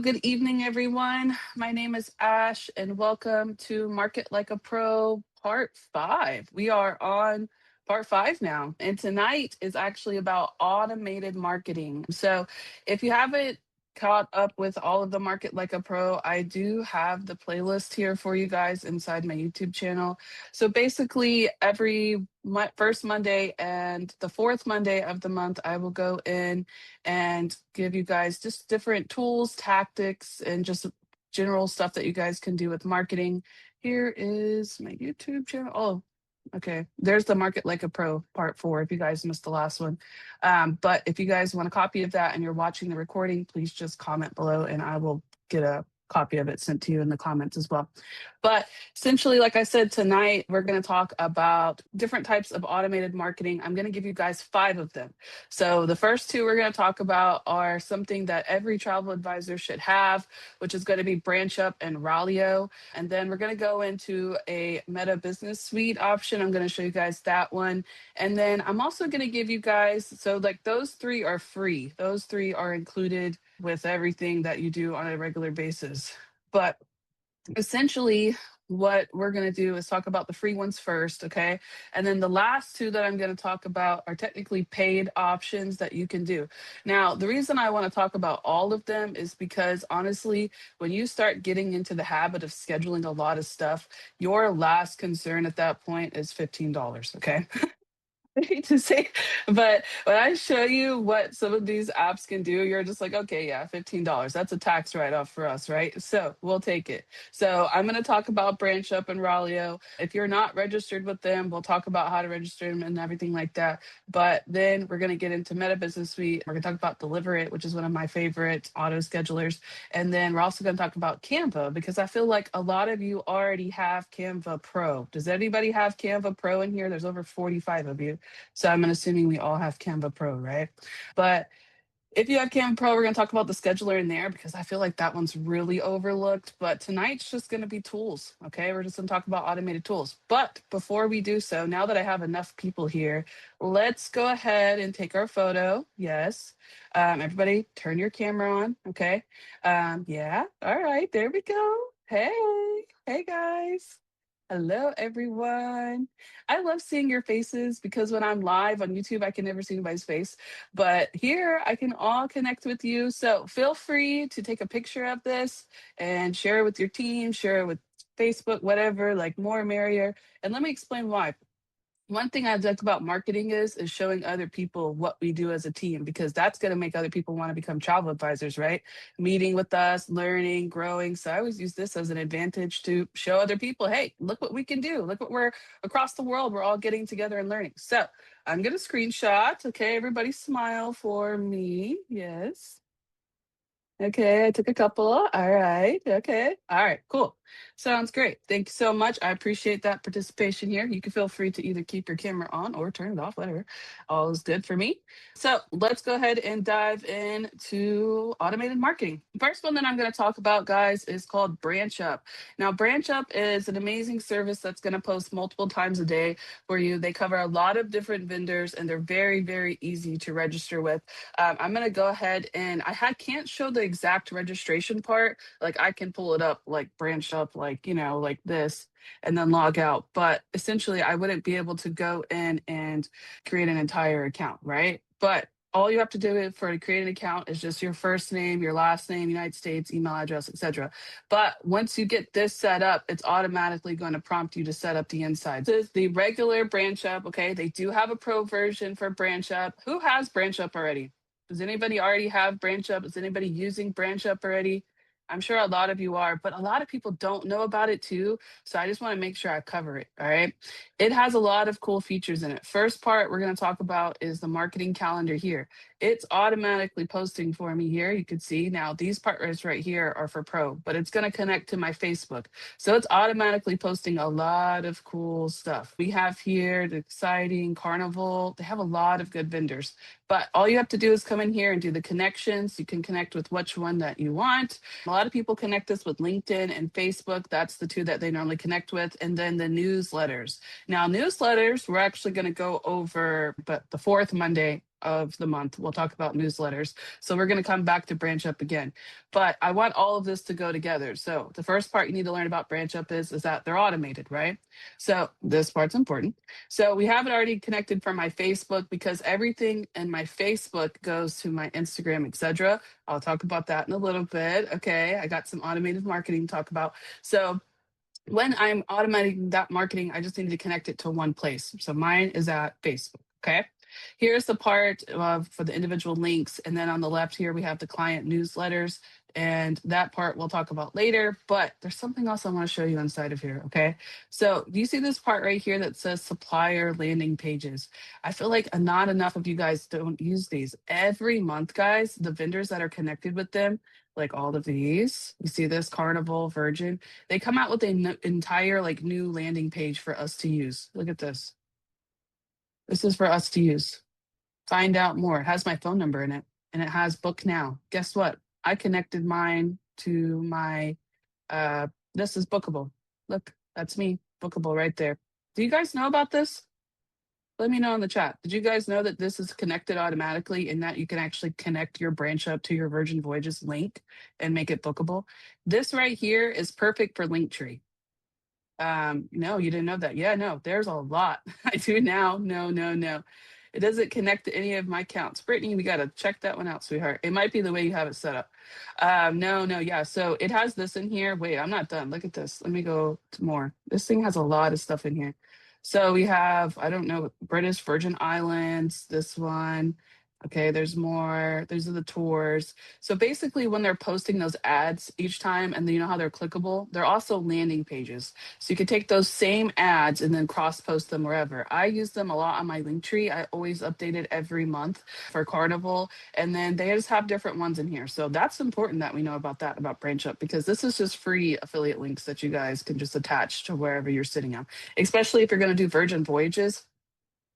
Good evening, everyone. My name is Ash, and welcome to Market Like a Pro Part 5. We are on Part 5 now, and tonight is actually about automated marketing. So, if you haven't caught up with all of the Market Like a Pro, I do have the playlist here for you guys inside my YouTube channel. So, basically, every first Monday and the fourth Monday of the month, I will go in and give you guys just different tools, tactics, and just general stuff that you guys can do with marketing. Here is my YouTube channel. Oh, okay. There's the Market Like a Pro part 4 if you guys missed the last one. But if you guys want a copy of that and you're watching the recording, please just comment below and I will get a copy of it sent to you in the comments as well. But essentially, like I said, tonight we're going to talk about different types of automated marketing. I'm going to give you guys 5 of them. So the first 2 we're going to talk about are something that every travel advisor should have, which is going to be Branch Up and Ralio. And then we're going to go into a Meta Business Suite option. I'm going to show you guys that one. And then I'm also going to give you guys, so like those 3 are free. Those 3 are included with everything that you do on a regular basis. But essentially, what we're going to do is talk about the free ones first, okay? And then the last 2 that I'm going to talk about are technically paid options that you can do. Now, the reason I want to talk about all of them is because honestly, when you start getting into the habit of scheduling a lot of stuff, your last concern at that point is $15, okay? I hate to say, but when I show you what some of these apps can do, you're just like, okay, yeah, $15. That's a tax write-off for us, right? So we'll take it. So I'm going to talk about Branch Up and Ralio. If you're not registered with them, we'll talk about how to register them and everything like that. But then we're going to get into Meta Business Suite. We're going to talk about Deliver It, which is one of my favorite auto schedulers. And then we're also going to talk about Canva because I feel like a lot of you already have Canva Pro. Does anybody have Canva Pro in here? There's over 45 of you. So I'm assuming we all have Canva Pro, right? But if you have Canva Pro, we're going to talk about the scheduler in there because I feel like that one's really overlooked. But tonight's just going to be tools, okay? We're just going to talk about automated tools. But before we do so, now that I have enough people here, let's go ahead and take our photo. Yes. Everybody, turn your camera on, okay? Yeah. All right. There we go. Hey. Hey, guys. Hello, everyone. I love seeing your faces because when I'm live on YouTube, I can never see anybody's face. But here, I can all connect with you. So feel free to take a picture of this and share it with your team, share it with Facebook, whatever, like more merrier. And let me explain why. One thing I like about marketing is showing other people what we do as a team because that's going to make other people want to become travel advisors, right? Meeting with us, learning, growing. So I always use this as an advantage to show other people, hey, look what we can do. Look what we're across the world. We're all getting together and learning. So I'm going to screenshot. Okay, everybody smile for me. Yes. Okay, I took a couple. All right. Okay. All right. Cool. Sounds great. Thank you so much. I appreciate that participation here. You can feel free to either keep your camera on or turn it off, whatever. All is good for me. So let's go ahead and dive into automated marketing. First one that I'm going to talk about, guys, is called Branch Up. Now, Branch Up is an amazing service that's going to post multiple times a day for you. They cover a lot of different vendors and they're very, very easy to register with. I'm going to go ahead and can't show the exact registration part. Like I can pull it up, like Branch Up, like, like this and then log out. But essentially, I wouldn't be able to go in and create an entire account, right? But all you have to do for to create an account is just your first name, your last name, United States, email address, etc. But once you get this set up, it's automatically going to prompt you to set up the inside. This is the regular Branch Up. Okay, they do have a pro version for Branch Up. Who has Branch Up already? Does anybody already have Branch Up? Is anybody using Branch Up already? I'm sure a lot of you are, but a lot of people don't know about it too. So I just want to make sure I cover it. All right. It has a lot of cool features in it. First part we're going to talk about is the marketing calendar here. It's automatically posting for me here. You can see now these parts right here are for pro, but it's going to connect to my Facebook. So it's automatically posting a lot of cool stuff. We have here the exciting Carnival. They have a lot of good vendors. But all you have to do is come in here and do the connections. You can connect with which one that you want. A lot of people connect this with LinkedIn and Facebook. That's the 2 that they normally connect with. And then the newsletters. Now, newsletters, we're actually going to go over, but the 4th Monday of the month. We'll talk about newsletters. So we're going to come back to branch up again. But I want all of this to go together. So the first part you need to learn about branch up is that they're automated, right? So this part's important. So we have it already connected from my Facebook because everything in my Facebook goes to my Instagram, etc. I'll talk about that in a little bit. Okay, I got some automated marketing to talk about. So when I'm automating that marketing, I just need to connect it to one place. So mine is at Facebook. Okay. Here's the part for the individual links. And then on the left here, we have the client newsletters. And that part we'll talk about later. But there's something else I want to show you inside of here. Okay. So do you see this part right here that says supplier landing pages? I feel like not enough of you guys don't use these. Every month, guys, the vendors that are connected with them, like all of these, you see this Carnival, Virgin, they come out with an entire like new landing page for us to use. Look at this. This is for us to use. Find out more. It has my phone number in it and it has book now. Guess what? I connected mine to my this is bookable. Look, that's me. Bookable right there. Do you guys know about this? Let me know in the chat. Did you guys know that this is connected automatically and that you can actually connect your branch up to your Virgin Voyages link and make it bookable? This right here is perfect for Linktree. No, you didn't know that. Yeah, no, there's a lot. I do now. No, no, no. It doesn't connect to any of my accounts. Brittany, we got to check that one out, sweetheart. It might be the way you have it set up. No, no, yeah. So it has this in here. Wait, I'm not done. Look at this. Let me go to more. This thing has a lot of stuff in here. So we have, I don't know, British Virgin Islands, this one. Okay, there's more. These are the tours. So basically, when they're posting those ads each time, and you know how they're clickable, they're also landing pages. So you could take those same ads and then cross post them wherever. I use them a lot on my Linktree. I always update it every month for Carnival. And then they just have different ones in here. So that's important that we know about that, about Branch Up, because this is just free affiliate links that you guys can just attach to wherever you're sitting on, especially if you're going to do Virgin Voyages.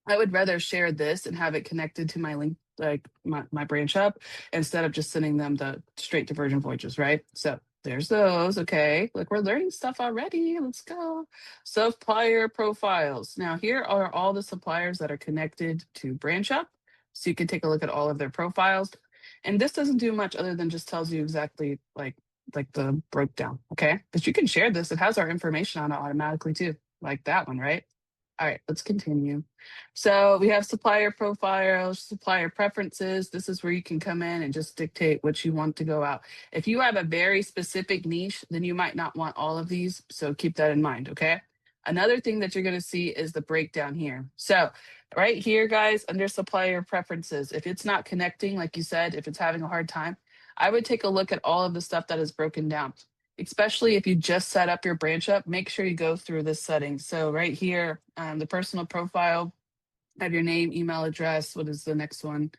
I would rather share this and have it connected to my link, like my branch up, instead of just sending them the straight to Virgin Voyages, right? So there's those. Okay. Look, we're learning stuff already. Let's go. Supplier profiles. Now, here are all the suppliers that are connected to branch up. So you can take a look at all of their profiles. And this doesn't do much other than just tells you exactly like the breakdown. Okay. But you can share this. It has our information on it automatically too, like that one, right? All right, let's continue. So we have supplier profiles, supplier preferences. This is where you can come in and just dictate what you want to go out. If you have a very specific niche, then you might not want all of these. So keep that in mind, okay? Another thing that you're going to see is the breakdown here. So right here, guys, under supplier preferences, if it's not connecting, like you said, if it's having a hard time, I would take a look at all of the stuff that is broken down, especially if you just set up your branch up. Make sure you go through this setting. So right here, the personal profile, have your name, email address. What is the next one?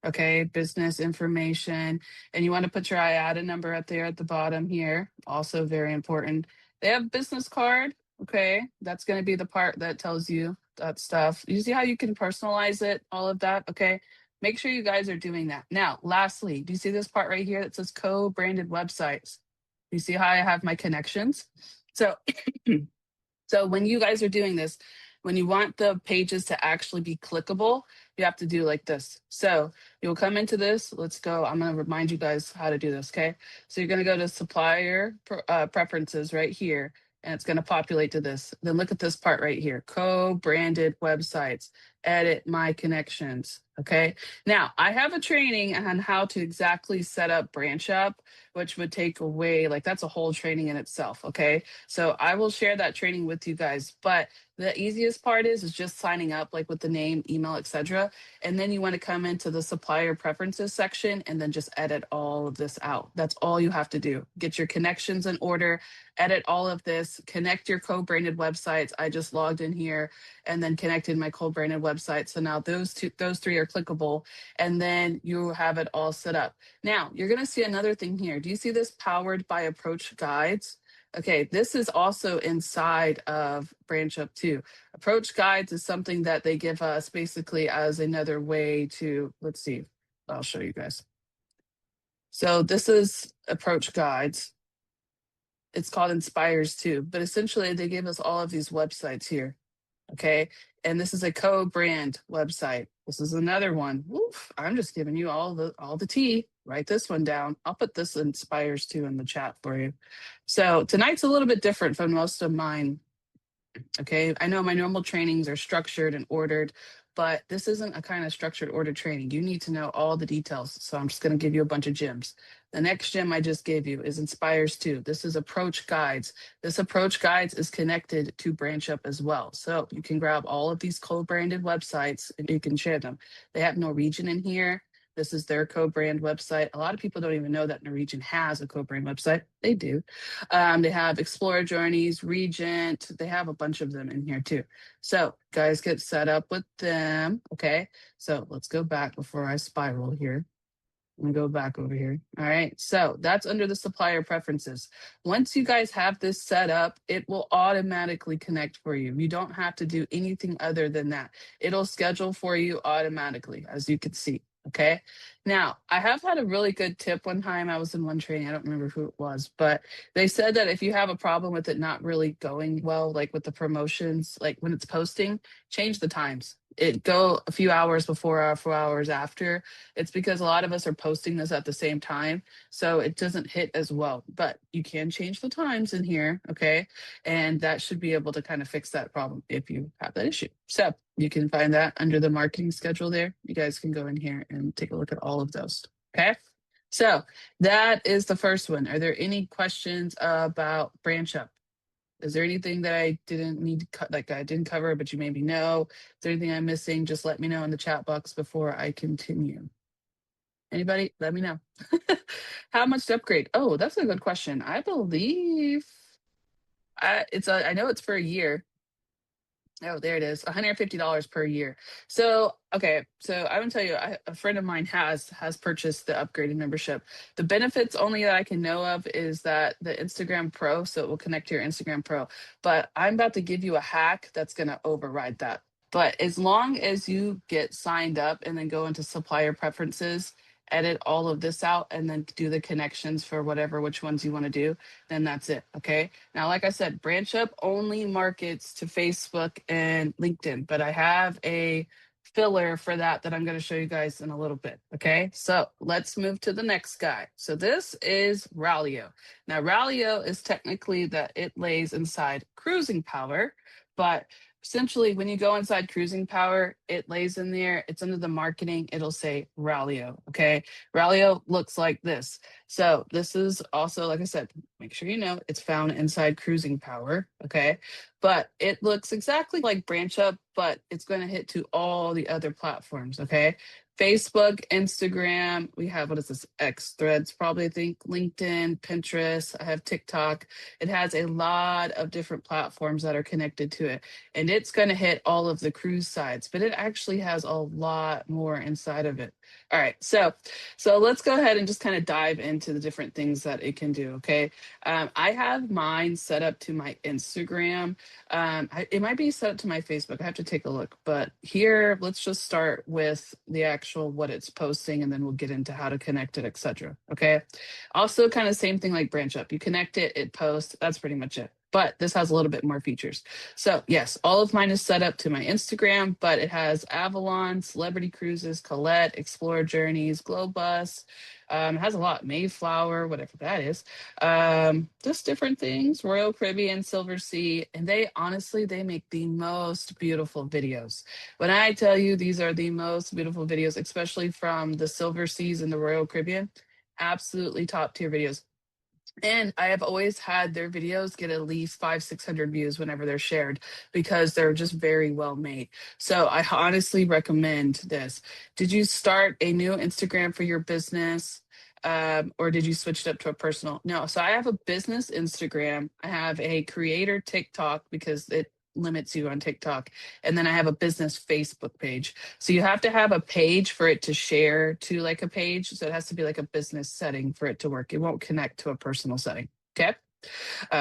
Okay, business information. And you want to put your IATA number up there at the bottom here. Also very important. They have business card. Okay, that's going to be the part that tells you that stuff. You see how you can personalize it, all of that. Okay, make sure you guys are doing that. Now, lastly, do you see this part right here that says co-branded websites? You see how I have my connections? So, so when you guys are doing this, when you want the pages to actually be clickable, you have to do like this. So you'll come into this. Let's go. I'm going to remind you guys how to do this. Okay. So you're going to go to supplier preferences right here, and it's going to populate to this. Then look at this part right here, co-branded websites, edit my connections. Okay. Now I have a training on how to exactly set up branch up, which would take away, like that's a whole training in itself. Okay. So I will share that training with you guys, but the easiest part is just signing up, like with the name, email, etc. And then you want to come into the supplier preferences section and then just edit all of this out. That's all you have to do. Get your connections in order, edit all of this, connect your co-branded websites. I just logged in here and then connected my co-branded website. So now those three are clickable, and then you have it all set up. Now you're going to see another thing here. Do you see this powered by Approach Guides? Okay, this is also inside of Branch Up too. Approach Guides is something that they give us basically as another way to, let's see, I'll show you guys. So this is Approach Guides. It's called Inspires too, but essentially they give us all of these websites here. Okay, And this is a co-brand website. This is another one. Oof, I'm just giving you all the tea. Write this one down. I'll put this inspires too in the chat for you. So tonight's a little bit different from most of mine. Okay, I know my normal trainings are structured and ordered, but this isn't a kind of structured ordered training. You need to know all the details. So I'm just going to give you a bunch of gems. The next gem I just gave you is Inspires 2. This is Approach Guides. This Approach Guides is connected to Branch Up as well. So you can grab all of these co-branded websites and you can share them. They have Norwegian in here. This is their co-brand website. A lot of people don't even know that Norwegian has a co-brand website. They do. They have Explorer Journeys, Regent. They have a bunch of them in here too. So guys get set up with them. Okay. So let's go back before I spiral here. Let me go back over here. All right. So that's under the supplier preferences. Once you guys have this set up, it will automatically connect for you. You don't have to do anything other than that. It'll schedule for you automatically, as you can see. Okay. Now, I have had a really good tip one time. I was in one training. I don't remember who it was, but they said that if you have a problem with it not really going well, like with the promotions, like when it's posting, change the times. It go a few hours before or a few hours after. It's because a lot of us are posting this at the same time, so it doesn't hit as well. But you can change the times in here, okay? And that should be able to kind of fix that problem if you have that issue. So you can find that under the marketing schedule there. You guys can go in here and take a look at all of those, okay? So that is the first one. Are there any questions about Branch Up? Is there anything that I didn't need to cut, like I didn't cover, but you maybe know? Is there anything I'm missing? Just let me know in the chat box before I continue. Anybody? Let me know. How much to upgrade? Oh, that's a good question. I believe I know it's for a year. Oh, there it is. $150 per year. So, okay. So I would tell you, a friend of mine has purchased the upgraded membership. The benefits only that I can know of is that the Instagram Pro, so it will connect to your Instagram Pro. But I'm about to give you a hack that's going to override that. But as long as you get signed up and then go into supplier preferences, edit all of this out, and then do the connections for which ones you want to do, then that's it. Okay. Now, like I said, Branch Up only markets to Facebook and LinkedIn, but I have a filler for that I'm going to show you guys in a little bit. Okay. So let's move to the next guy. So this is Rallyo. Now, Rallyo is technically that it lays inside Cruising Power, but essentially, when you go inside Cruising Power, it lays in there. It's under the marketing. It'll say Rallyo. Okay. Rallyo looks like this. So this is also, like I said, make sure you know it's found inside Cruising Power. Okay. But it looks exactly like Branch Up, but it's going to hit to all the other platforms. Okay. Facebook, Instagram, we have, what is this? X Threads, probably, I think, LinkedIn, Pinterest, I have TikTok. It has a lot of different platforms that are connected to it. And it's going to hit all of the cruise sites, but it actually has a lot more inside of it. All right, so let's go ahead and just kind of dive into the different things that it can do. Okay, I have mine set up to my Instagram. It might be set up to my Facebook. I have to take a look, but here, let's just start with the actual what it's posting, and then we'll get into how to connect it, etc. Okay. Also, kind of same thing like Branch Up. You connect it, it posts. That's pretty much it. But this has a little bit more features. So yes, all of mine is set up to my Instagram, but it has Avalon, Celebrity Cruises, Colette, Explorer Journeys, Globus. It has a lot, Mayflower, whatever that is. Just different things, Royal Caribbean, Silver Sea, and they honestly, they make the most beautiful videos. When I tell you these are the most beautiful videos, especially from the Silver Seas and the Royal Caribbean, absolutely top tier videos. And I have always had their videos get at least 500-600 views whenever they're shared because they're just very well made. So I honestly recommend this. Did you start a new Instagram for your business? Or did you switch it up to a personal? No. So I have a business Instagram. I have a creator TikTok because it limits you on TikTok. And then I have a business Facebook page. So you have to have a page for it to share to like a page. So it has to be like a business setting for it to work. It won't connect to a personal setting. Okay.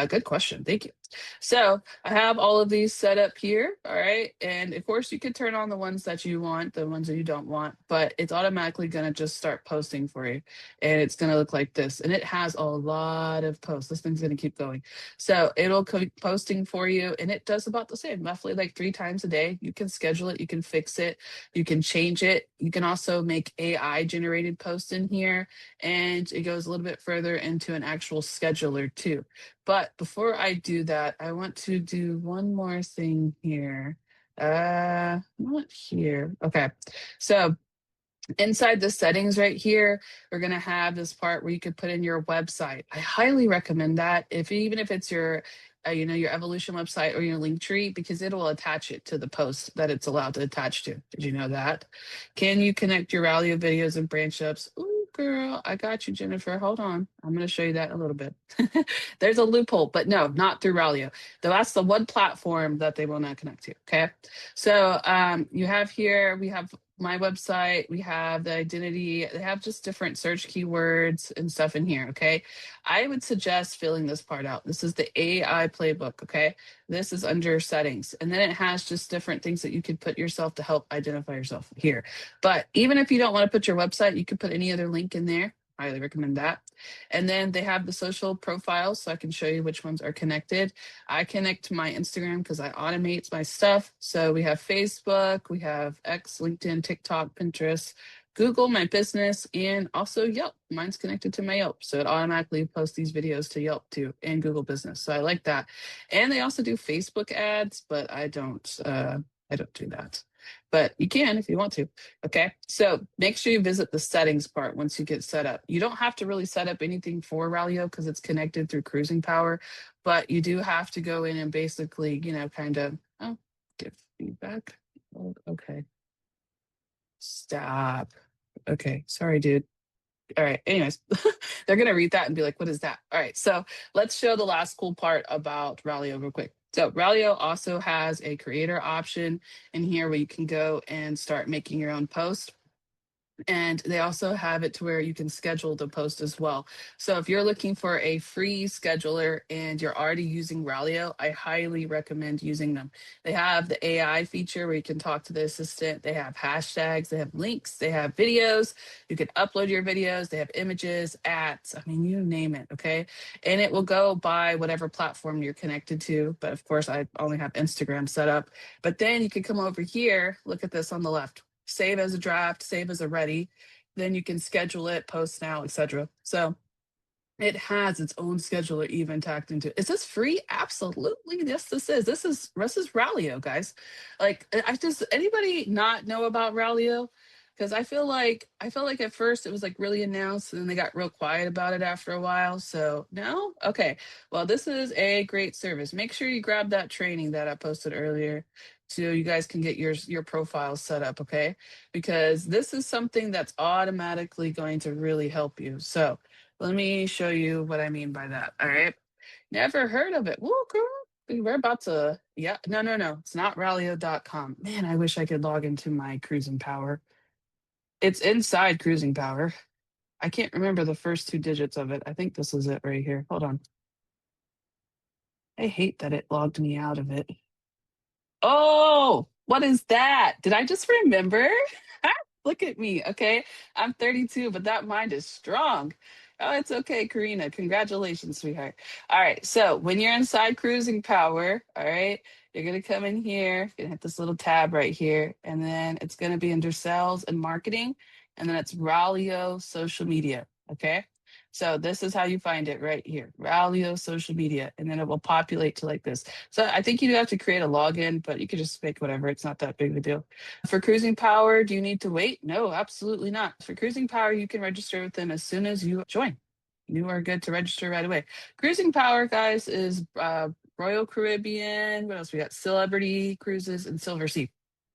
Good question. Thank you. So I have all of these set up here. All right. And of course, you can turn on the ones that you want, the ones that you don't want, but it's automatically going to just start posting for you. And it's going to look like this. And it has a lot of posts. This thing's going to keep going. So it'll keep posting for you. And it does about the same, roughly like 3 times a day. You can schedule it, you can fix it, you can change it. You can also make AI generated posts in here. And it goes a little bit further into an actual scheduler too. But before I do that, I want to do one more thing here. Not here. Okay. So inside the settings right here, we're going to have this part where you could put in your website. I highly recommend that if even if it's your your evolution website or your link tree, because it'll attach it to the post that it's allowed to attach to. Did you know that? Can you connect your Ralio videos and branch ups? Ooh, girl, I got you, Jennifer. Hold on. I'm going to show you that in a little bit. There's a loophole, but no, not through Ralio. That's the one platform that they will not connect to. Okay. So you have here, we have my website, we have the identity, they have just different search keywords and stuff in here. Okay. I would suggest filling this part out. This is the AI playbook. Okay. This is under settings. And then it has just different things that you could put yourself to help identify yourself here. But even if you don't want to put your website, you could put any other link in there. Highly recommend that. And then they have the social profiles, so I can show you which ones are connected. I connect to my Instagram because I automate my stuff. So we have Facebook, we have X, LinkedIn, TikTok, Pinterest, Google, my business, and also Yelp. Mine's connected to my Yelp. So it automatically posts these videos to Yelp too and Google Business. So I like that. And they also do Facebook ads, but I don't do that. But you can if you want to. Okay. So make sure you visit the settings part once you get set up. You don't have to really set up anything for Ralio because it's connected through cruising power, but you do have to go in and basically, kind of, give feedback. Oh, okay. Stop. Okay. Sorry, dude. All right. Anyways, they're going to read that and be like, what is that? All right. So let's show the last cool part about Ralio real quick. So Ralio also has a creator option in here where you can go and start making your own post. And they also have it to where you can schedule the post as well. So if you're looking for a free scheduler and you're already using Ralio, I highly recommend using them. They have the AI feature where you can talk to the assistant. They have hashtags, they have links, they have videos. You can upload your videos. They have images, ads. I mean, you name it. Okay. And it will go by whatever platform you're connected to. But of course, I only have Instagram set up. But then you can come over here, look at this on the left, save as a draft, save as a ready. Then you can schedule it, post now, etc. So it has its own scheduler even tacked into it. Is this free? Absolutely. Yes, this is Ralio, guys. Like I just anybody not know about Ralio? Because I feel like at first it was like really announced and then they got real quiet about it after a while. So no? Okay. Well, this is a great service. Make sure you grab that training that I posted earlier so you guys can get your profile set up, okay? Because this is something that's automatically going to really help you. So let me show you what I mean by that. All right. Never heard of it. Woo, girl. We're about to, yeah. No, no, no. It's not Ralio.com. Man, I wish I could log into my cruising power. It's inside cruising power. I can't remember the first 2 digits of it. I think this is it right here. Hold on. I hate that it logged me out of it. Oh, what is that? Did I just remember? Look at me. Okay. I'm 32, but that mind is strong. Oh, it's okay, Karina. Congratulations, sweetheart. All right. So when you're inside cruising power, all right, you're going to come in here, you're going to hit this little tab right here, and then it's going to be under sales and marketing. And then it's Ralio social media. Okay. So this is how you find it right here, Ralio social media. And then it will populate to like this. So I think you do have to create a login, but you could just make whatever. It's not that big of a deal. For cruising power, do you need to wait? No, absolutely not. For cruising power, you can register with them as soon as you join. You are good to register right away. Cruising power, guys, is Royal Caribbean. What else we got? Celebrity Cruises and Silver Sea.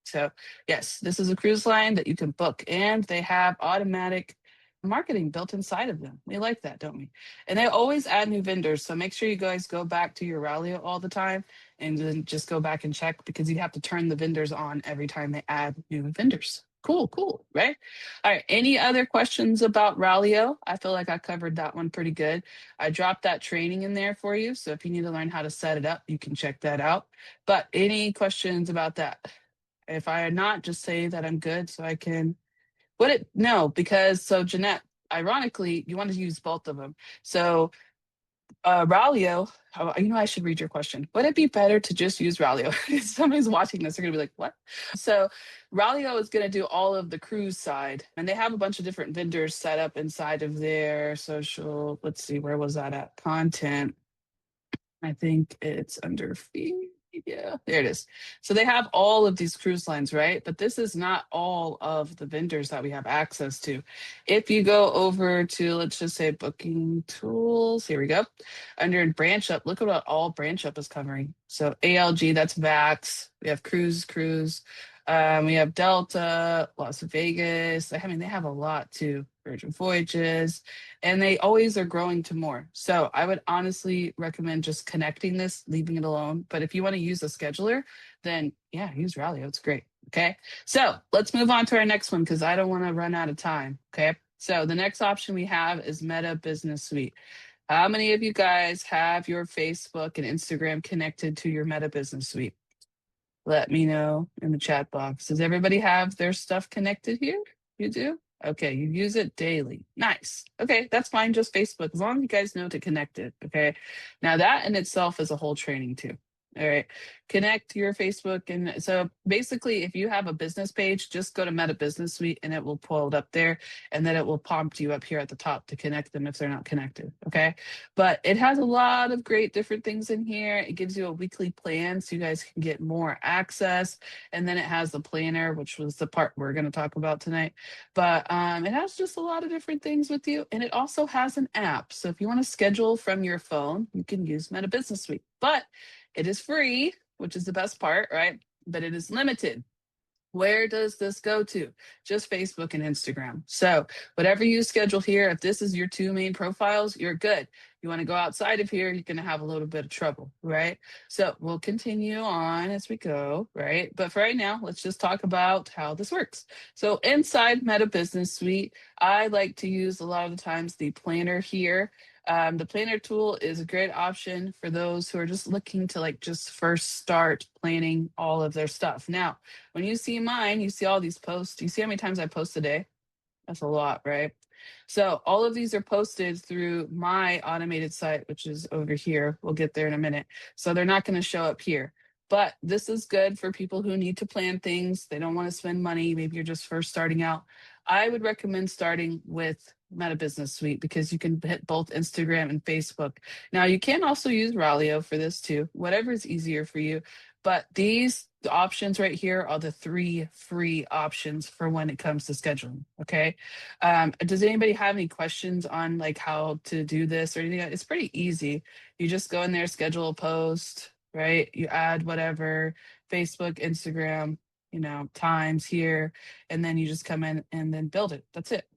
So yes, this is a cruise line that you can book, and they have automatic marketing built inside of them. We like that, don't we? And they always add new vendors. So make sure you guys go back to your Ralio all the time and then just go back and check because you have to turn the vendors on every time they add new vendors. Cool, cool, right? All right. Any other questions about Ralio? I feel like I covered that one pretty good. I dropped that training in there for you. So if you need to learn how to set it up, you can check that out. But any questions about that? If I are not, just say that I'm good so I can. What it, no, because so Jeanette, ironically, you want to use both of them. So Ralio, I should read your question. Would it be better to just use Ralio? If somebody's watching this, they're gonna be like, what? So Ralio is gonna do all of the cruise side, and they have a bunch of different vendors set up inside of their social. Let's see, where was that at? Content. I think it's under fee. Yeah, there it is. So they have all of these cruise lines, right? But this is not all of the vendors that we have access to. If you go over to, let's just say booking tools, here we go. Under branch up, look at what all branch up is covering. So ALG, that's Vax. We have cruise. We have Delta, Las Vegas. I mean, they have a lot too. Virgin Voyages, and they always are growing to more. So I would honestly recommend just connecting this, leaving it alone. But if you want to use a scheduler, then yeah, use Ralio. It's great. Okay. So let's move on to our next one because I don't want to run out of time. Okay. So the next option we have is Meta Business Suite. How many of you guys have your Facebook and Instagram connected to your Meta Business Suite? Let me know in the chat box. Does everybody have their stuff connected here? You do? Okay, you use it daily. Nice. Okay, that's fine. Just Facebook, as long as you guys know to connect it. Okay. Now, that in itself is a whole training too. All right. Connect your Facebook. And so basically, if you have a business page, just go to Meta Business Suite and it will pull it up there. And then it will prompt you up here at the top to connect them if they're not connected. Okay. But it has a lot of great different things in here. It gives you a weekly plan so you guys can get more access. And then it has the planner, which was the part we're going to talk about tonight. But it has just a lot of different things with you. And it also has an app. So if you want to schedule from your phone, you can use Meta Business Suite. But it is free, which is the best part, right? But it is limited. Where does this go to? Just Facebook and Instagram. So whatever you schedule here, if this is your two main profiles, you're good. You want to go outside of here, you're going to have a little bit of trouble, right? So we'll continue on as we go, right? But for right now, let's just talk about how this works. So inside Meta Business Suite, I like to use a lot of the times the planner here. The planner tool is a great option for those who are just looking to like just first start planning all of their stuff. Now, when you see mine, you see all these posts. You see how many times I post a day? That's a lot, right? So all of these are posted through my automated site, which is over here. We'll get there in a minute. So they're not going to show up here. But this is good for people who need to plan things. They don't want to spend money. Maybe you're just first starting out. I would recommend starting with Meta Business Suite because you can hit both Instagram and Facebook. Now, you can also use Ralio for this too, whatever is easier for you. But these options right here are the three free options for when it comes to scheduling. Okay. Does anybody have any questions on like how to do this or anything? It's pretty easy. You just go in there, schedule a post, right? You add whatever Facebook, Instagram, times here, and then you just come in and then build it. That's it.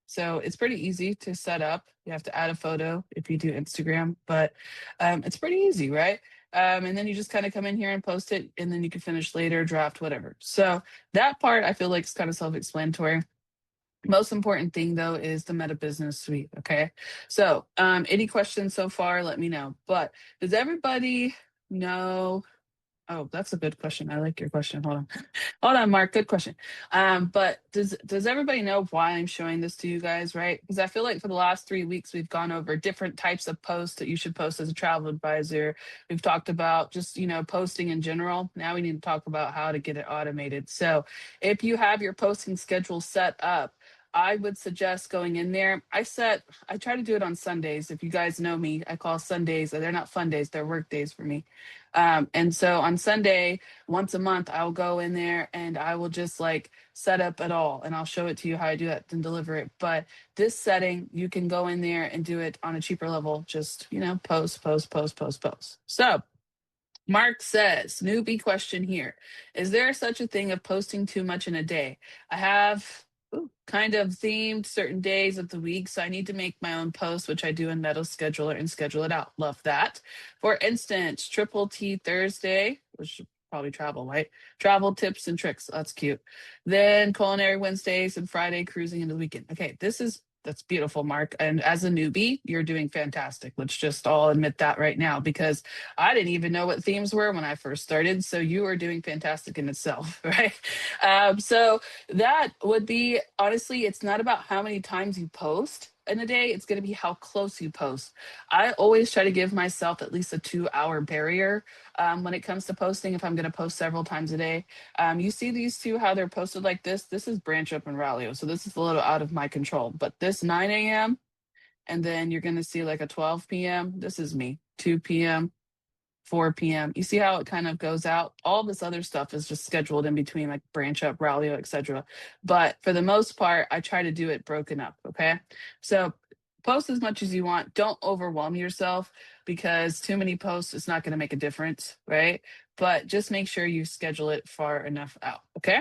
So it's pretty easy to set up. You have to add a photo if you do Instagram, but it's pretty easy, right? And then you just kind of come in here and post it, and then you can finish later, draft, whatever. So that part I feel like is kind of self-explanatory. Most important thing though is the Meta Business Suite. Okay. So any questions so far, let me know. But does everybody know? Oh, that's a good question. I like your question. Hold on. Hold on, Mark. Good question. But does everybody know why I'm showing this to you guys, right? Because I feel like for the last 3 weeks, we've gone over different types of posts that you should post as a travel advisor. We've talked about just, posting in general. Now we need to talk about how to get it automated. So if you have your posting schedule set up, I would suggest going in there. I try to do it on Sundays. If you guys know me, I call Sundays, they're not fun days, they're work days for me. And so on Sunday, once a month, I'll go in there and I will just like set up it all and I'll show it to you how I do that and deliver it. But this setting, you can go in there and do it on a cheaper level. Just, post. So Mark says, newbie question here. Is there such a thing of posting too much in a day? I have kind of themed certain days of the week, so I need to make my own post, which I do in Metal Scheduler and schedule it out. Love that. For instance, Triple T Thursday, which probably travel, right? Travel tips and tricks. That's cute. Then culinary Wednesdays and Friday cruising into the weekend. Okay, that's beautiful, Mark. And as a newbie, you're doing fantastic. Let's just all admit that right now because I didn't even know what themes were when I first started. So you are doing fantastic in itself, right? So that would be honestly, it's not about how many times you post in a day, it's going to be how close you post. I always try to give myself at least a 2 hour barrier when it comes to posting if I'm going to post several times a day. You see these two, how they're posted like this. This is Branch Up and Ralio. So this is a little out of my control. But this 9 a.m., and then you're going to see like a 12 p.m. This is me, 2 p.m., 4 p.m. You see how it kind of goes out? All this other stuff is just scheduled in between, like Branch Up, Ralio, etc. But for the most part, I try to do it broken up. Okay. So post as much as you want. Don't overwhelm yourself because too many posts is not going to make a difference. Right. But just make sure you schedule it far enough out. Okay.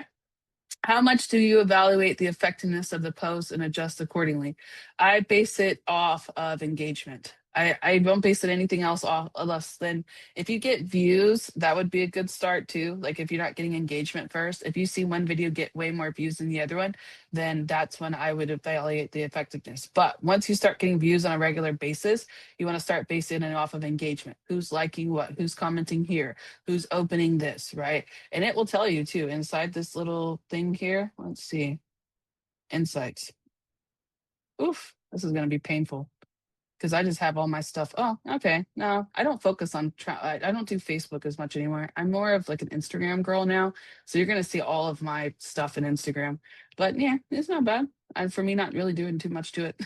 How much do you evaluate the effectiveness of the post and adjust accordingly? I base it off of engagement. I don't base it anything else off less than if you get views, that would be a good start too. Like if you're not getting engagement first, if you see one video get way more views than the other one, then that's when I would evaluate the effectiveness. But once you start getting views on a regular basis, you want to start basing it off of engagement. Who's liking what? Who's commenting here? Who's opening this, right? And it will tell you too inside this little thing here. Let's see. Insights. Oof, this is going to be painful because I just have all my stuff. Oh, okay. No, I don't focus on, I don't do Facebook as much anymore. I'm more of like an Instagram girl now. So you're going to see all of my stuff in Instagram. But yeah, it's not bad. And for me, not really doing too much to it.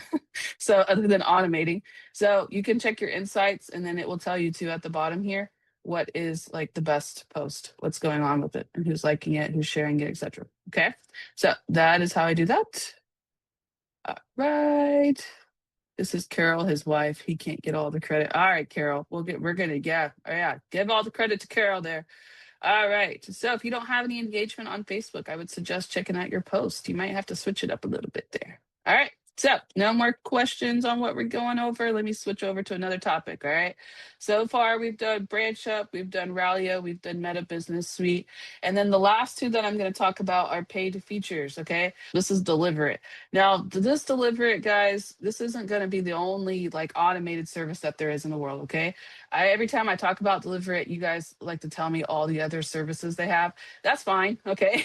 So other than automating. So you can check your insights and then it will tell you too at the bottom here what is like the best post, what's going on with it, and who's liking it, who's sharing it, etc. Okay. So that is how I do that. All right. This is Carol, his wife. He can't get all the credit. All right, Carol. We're gonna, yeah. Oh, yeah. Give all the credit to Carol there. All right. So if you don't have any engagement on Facebook, I would suggest checking out your post. You might have to switch it up a little bit there. All right. So no more questions on what we're going over. Let me switch over to another topic. All right. So far, we've done Branch Up, we've done Ralio, we've done Meta Business Suite. And then the last two that I'm going to talk about are paid features. Okay. This is Deliver It. Now, this Deliver It, guys, this isn't going to be the only like automated service that there is in the world. Okay. Every time I talk about Deliver It, you guys like to tell me all the other services they have. That's fine. Okay.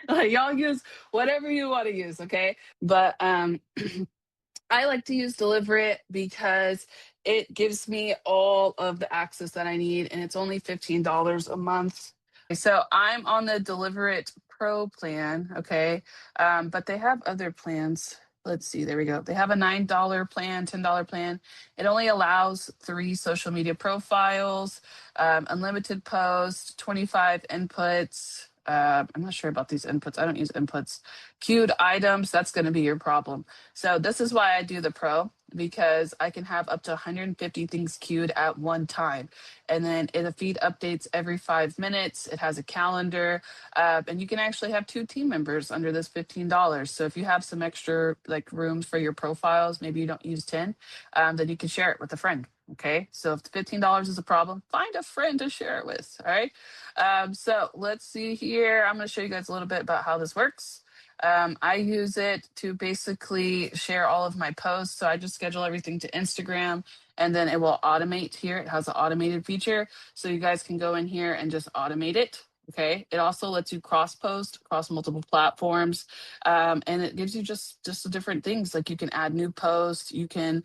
Like, y'all use whatever you want to use. Okay. But I like to use Deliver It because it gives me all of the access that I need and it's only $15 a month. So I'm on the Deliver It Pro plan, okay? But they have other plans. Let's see, there we go. They have a $9 plan, $10 plan. It only allows 3 social media profiles, unlimited posts, 25 inputs. I'm not sure about these inputs. I don't use inputs. Queued items, that's going to be your problem. So this is why I do the Pro because I can have up to 150 things queued at one time. And then the feed updates every 5 minutes. It has a calendar, and you can actually have 2 team members under this $15. So if you have some extra like rooms for your profiles, maybe you don't use 10, then you can share it with a friend. Okay, so if the $15 is a problem, find a friend to share it with. All right. So let's see here. I'm going to show you guys a little bit about how this works. I use it to basically share all of my posts. So I just schedule everything to Instagram and then it will automate here. It has an automated feature. So you guys can go in here and just automate it. Okay. It also lets you cross post across multiple platforms. And it gives you just the different things. Like you can add new posts. You can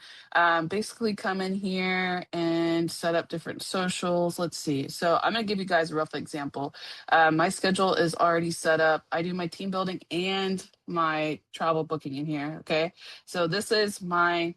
basically come in here and set up different socials. Let's see. So I'm going to give you guys a rough example. My schedule is already set up. I do my team building and my travel booking in here. Okay. So this is my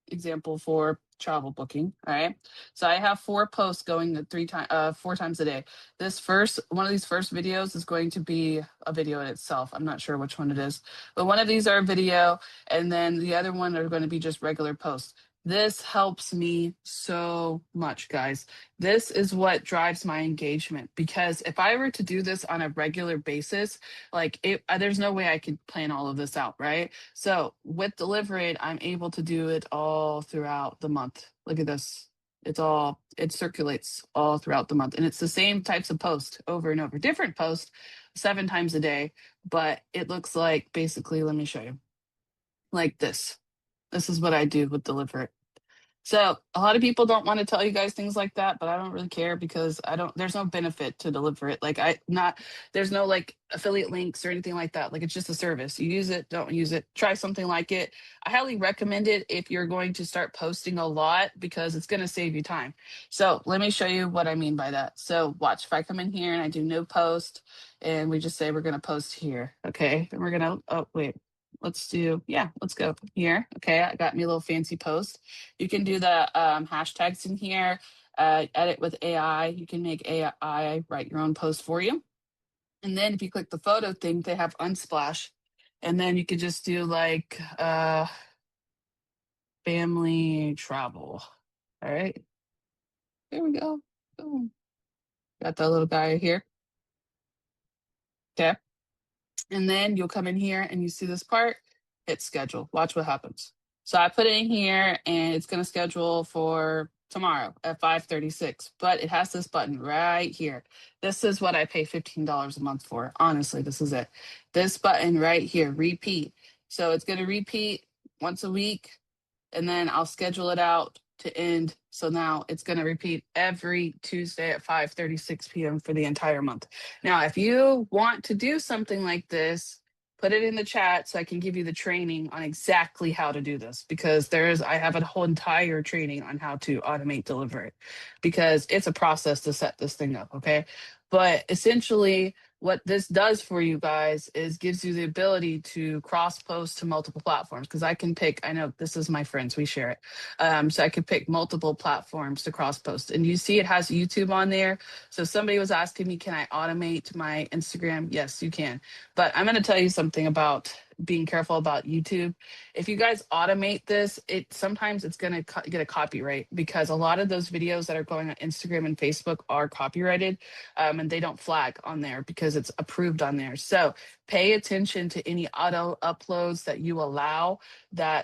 example for travel booking. All right. So I have 4 posts going at 4 times a day. This first one of these first videos is going to be a video in itself. I'm not sure which one it is, but one of these are a video, and then the other one are going to be just regular posts. This helps me so much, guys. This is what drives my engagement because if I were to do this on a regular basis, like there's no way I could plan all of this out, right? So with Deliver It, I'm able to do it all throughout the month. Look at this. It circulates all throughout the month. And it's the same types of posts over and over, different posts 7 times a day. But it looks like basically, let me show you, like this. This is what I do with Deliver It. So a lot of people don't want to tell you guys things like that, but I don't really care because there's no benefit to Deliver It. There's no like affiliate links or anything like that. Like it's just a service. You use it, don't use it, try something like it. I highly recommend it if you're going to start posting a lot because it's going to save you time. So let me show you what I mean by that. So watch, if I come in here and I do no post and we just say we're going to post here. Okay. And we're going to, oh, wait. Let's go here. Okay, I got me a little fancy post. You can do the hashtags in here, edit with AI. You can make AI write your own post for you. And then if you click the photo thing, they have Unsplash. And then you could just do like family travel. All right, there we go. Boom. Got that little guy here. Okay. And then you'll come in here and you see this part, hit schedule. Watch what happens. So I put it in here and it's going to schedule for tomorrow at 5:36, but it has this button right here. This is what I pay $15 a month for. Honestly, this is it. This button right here, repeat. So it's going to repeat once a week and then I'll schedule it out to end. So now it's going to repeat every Tuesday at 5:36 p.m. for the entire month. Now, if you want to do something like this, put it in the chat so I can give you the training on exactly how to do this because I have a whole entire training on how to automate Deliver It because it's a process to set this thing up. Okay. But essentially, what this does for you guys is gives you the ability to cross post to multiple platforms because I know this is my friends, we share it. So I could pick multiple platforms to cross post. And you see it has YouTube on there. So somebody was asking me, can I automate my Instagram? Yes, you can. But I'm going to tell you something about being careful about YouTube. If you guys automate this, sometimes it's going to get a copyright because a lot of those videos that are going on Instagram and Facebook are copyrighted and they don't flag on there because it's approved on there. So pay attention to any auto uploads that you allow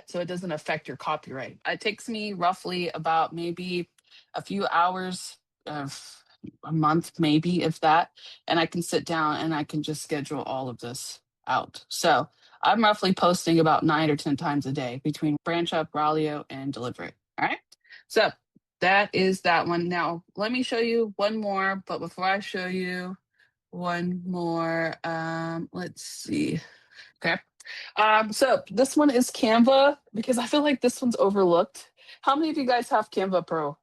so it doesn't affect your copyright. It takes me roughly about maybe a few hours of a month, maybe if that, and I can sit down and I can just schedule all of this out. So I'm roughly posting about 9 or 10 times a day between Branch Up, Ralio, and Deliver It. All right. So that is that one. Now, let me show you one more. But before I show you one more, let's see. Okay. So this one is Canva because I feel like this one's overlooked. How many of you guys have Canva Pro?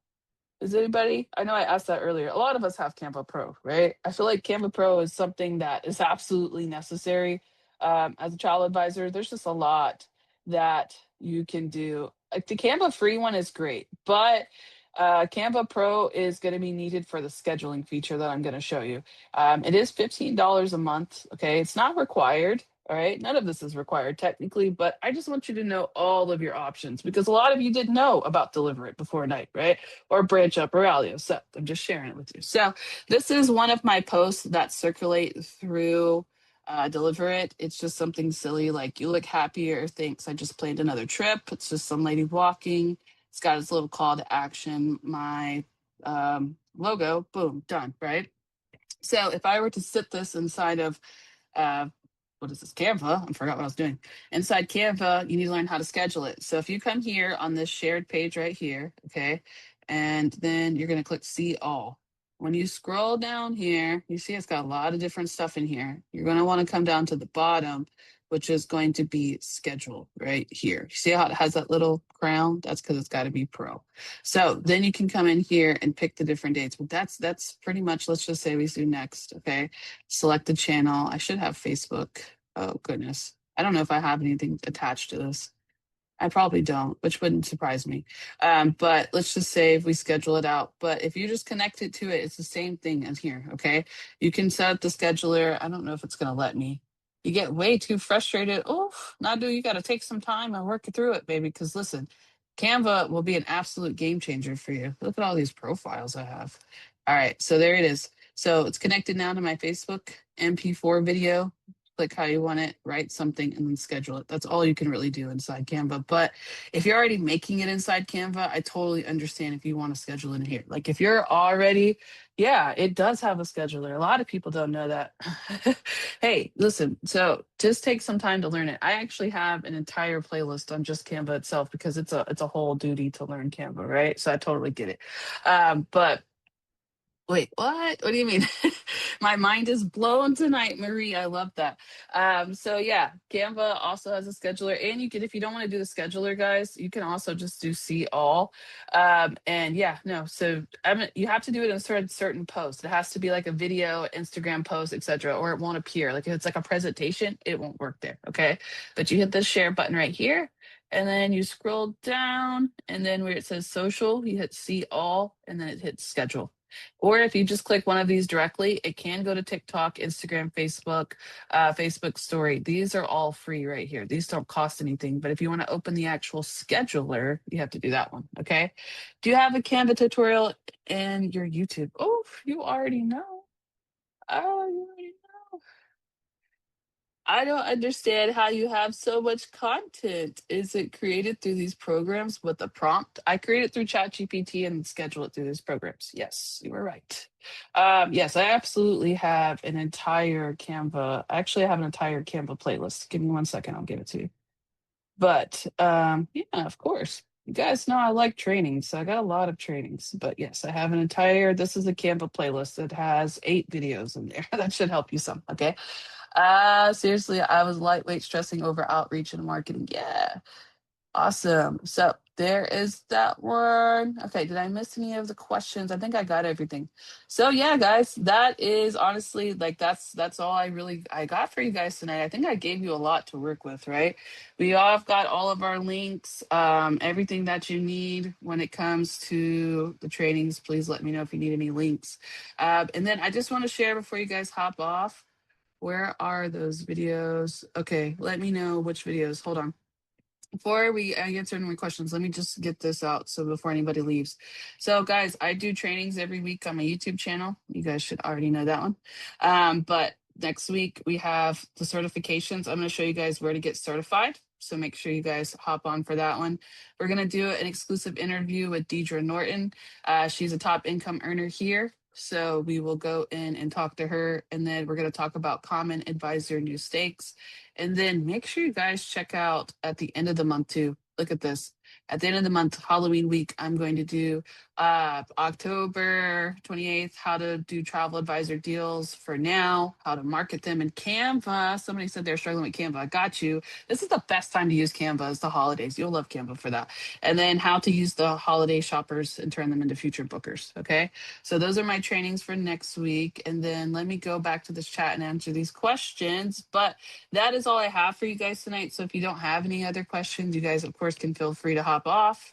Is anybody? I know I asked that earlier. A lot of us have Canva Pro, right? I feel like Canva Pro is something that is absolutely necessary. As a child advisor, there's just a lot that you can do. Like the Canva free one is great, but Canva Pro is going to be needed for the scheduling feature that I'm going to show you. It is $15 a month. Okay, it's not required. All right, none of this is required technically, but I just want you to know all of your options because a lot of you didn't know about Deliver It before night, right? Or Branch Up or Alio. So I'm just sharing it with you. So this is one of my posts that circulate through Deliver It. It's just something silly like you look happier. Thanks. I just planned another trip. It's just some lady walking. It's got its little call to action. My logo, boom, done, right? So if I were to sit this inside of uh, what is this, Canva? I forgot what I was doing. Inside Canva, you need to learn how to schedule it. So if you come here on this shared page right here, okay, and then you're going to click see all. When you scroll down here, you see it's got a lot of different stuff in here. You're going to want to come down to the bottom, which is going to be schedule right here. You see how it has that little crown? That's because it's got to be pro. So then you can come in here and pick the different dates. But that's pretty much, let's just say we do next, okay? Select the channel. I should have Facebook. Oh, goodness. I don't know if I have anything attached to this. I probably don't, which wouldn't surprise me. But let's just say if we schedule it out. But if you just connect it to it, it's the same thing as here, okay? You can set up the scheduler. I don't know if it's going to let me. You get way too frustrated. Oh, Nadu, you got to take some time and work through it, baby. Because listen, Canva will be an absolute game changer for you. Look at all these profiles I have. All right, so there it is. So it's connected now to my Facebook MP4 video. click how you want it, write something, and then schedule it. That's all you can really do inside Canva. But if you're already making it inside Canva, I totally understand if you want to schedule it in here. Like if you're already, yeah, it does have a scheduler. A lot of people don't know that. Hey, listen, so just take some time to learn it. I actually have an entire playlist on just Canva itself because it's a whole duty to learn Canva, right? So I totally get it. But wait, what? What do you mean? My mind is blown tonight, Marie. I love that. So yeah, Canva also has a scheduler, and you can, if you don't want to do the scheduler, guys, you can also just do see all. And yeah, no, so you have to do it in a certain post. It has to be like a video, Instagram post, etc., or it won't appear. Like if it's like a presentation, it won't work there. Okay, but you hit the share button right here. And then you scroll down, and then where it says social, you hit see all, and then it hits schedule. Or if you just click one of these directly, it can go to TikTok, Instagram, Facebook, Facebook Story. These are all free right here. These don't cost anything. But if you want to open the actual scheduler, you have to do that one. Okay. Do you have a Canva tutorial in your YouTube? Oh, you already know. Oh, you already know. I don't understand how you have so much content. Is it created through these programs with a prompt? I create it through ChatGPT and schedule it through these programs. Yes, you were right. Yes, I absolutely have an entire Canva. Actually, I have an entire Canva playlist. Give me 1 second, I'll give it to you. But yeah, of course. You guys know I like trainings, so I got a lot of trainings. But yes, I have an entire, this is a Canva playlist that has 8 videos in there. That should help you some. Okay. Seriously, I was lightweight stressing over outreach and marketing. Yeah. Awesome. So there is that one. Okay, did I miss any of the questions? I think I got everything. So yeah, guys, that is honestly like that's all I got for you guys tonight. I think I gave you a lot to work with, right? We all have got all of our links, everything that you need when it comes to the trainings. Please let me know if you need any links. And then I just want to share before you guys hop off. Where are those videos? Okay, let me know which videos. Hold on. Before we answer any questions, let me just get this out so before anybody leaves. So, guys, I do trainings every week on my YouTube channel. You guys should already know that one. But next week we have the certifications. I'm going to show you guys where to get certified. So make sure you guys hop on for that one. We're going to do an exclusive interview with Deidre Norton. She's a top income earner here. So we will go in and talk to her. And then we're going to talk about common advisor new stakes. And then make sure you guys check out at the end of the month too. Look at this. At the end of the month, Halloween week, I'm going to do October 28th, how to do travel advisor deals for now, how to market them in Canva. Somebody said they're struggling with Canva. I got you. This is the best time to use Canva is the holidays. You'll love Canva for that. And then how to use the holiday shoppers and turn them into future bookers. Okay. So those are my trainings for next week. And then let me go back to this chat and answer these questions. But that is all I have for you guys tonight. So if you don't have any other questions, you guys, of course, can feel free to hop off